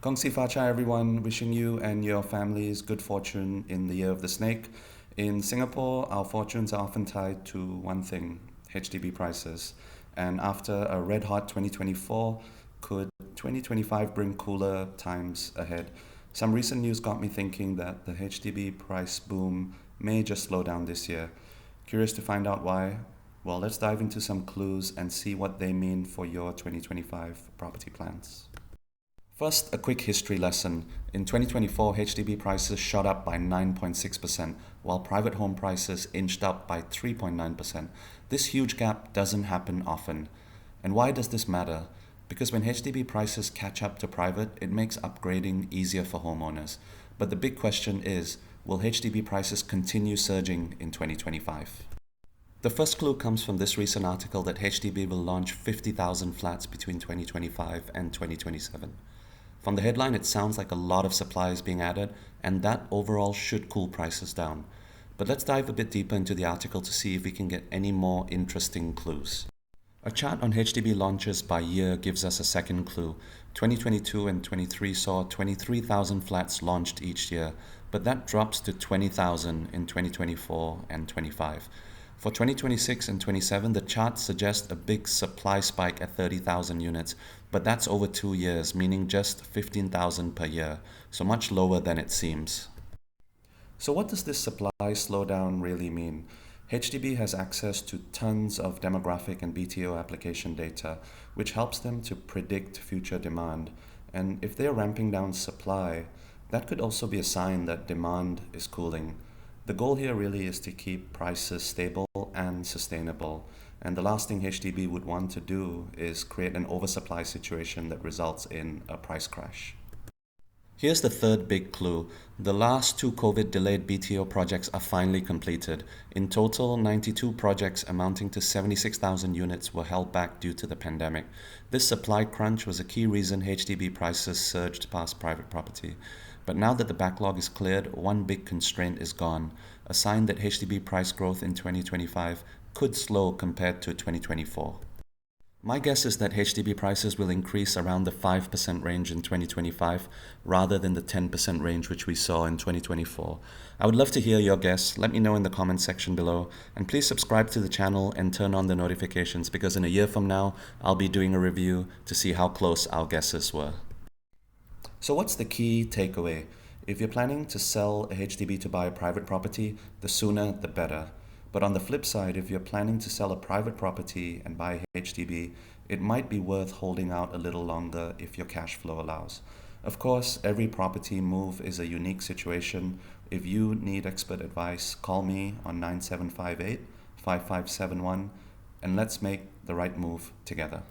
Kong Si Fa Cha, everyone. Wishing you and your families good fortune in the year of the snake. In Singapore, our fortunes are often tied to one thing: HDB prices. And after a red hot 2024, could 2025 bring cooler times ahead? Some recent news got me thinking that the HDB price boom may just slow down this year. Curious to find out why? Well, let's dive into some clues and see what they mean for your 2025 property plans. First, a quick history lesson. In 2024, HDB prices shot up by 9.6%, while private home prices inched up by 3.9%. This huge gap doesn't happen often. And why does this matter? Because when HDB prices catch up to private, it makes upgrading easier for homeowners. But the big question is, will HDB prices continue surging in 2025? The first clue comes from this recent article that HDB will launch 50,000 flats between 2025 and 2027. From the headline, it sounds like a lot of supply is being added, and that overall should cool prices down. But let's dive a bit deeper into the article to see if we can get any more interesting clues. A chart on HDB launches by year gives us a second clue. 2022 and 23 saw 23,000 flats launched each year, but that drops to 20,000 in 2024 and 25. For 2026 and 27, the chart suggests a big supply spike at 30,000 units, but that's over 2 years, meaning just 15,000 per year, so much lower than it seems. So what does this supply slowdown really mean? HDB has access to tons of demographic and BTO application data, which helps them to predict future demand. And if they're ramping down supply, that could also be a sign that demand is cooling. The goal here really is to keep prices stable and sustainable. And the last thing HDB would want to do is create an oversupply situation that results in a price crash. Here's the third big clue. The last two COVID-delayed BTO projects are finally completed. In total, 92 projects amounting to 76,000 units were held back due to the pandemic. This supply crunch was a key reason HDB prices surged past private property. But now that the backlog is cleared, one big constraint is gone, a sign that HDB price growth in 2025 could slow compared to 2024. My guess is that HDB prices will increase around the 5% range in 2025 rather than the 10% range which we saw in 2024. I would love to hear your guess. Let me know in the comment section below. And please subscribe to the channel and turn on the notifications, because in a year from now, I'll be doing a review to see how close our guesses were. So what's the key takeaway? If you're planning to sell a HDB to buy a private property, the sooner the better. But on the flip side, if you're planning to sell a private property and buy HDB, it might be worth holding out a little longer if your cash flow allows. Of course, every property move is a unique situation. If you need expert advice, call me on 9758 5571 and let's make the right move together.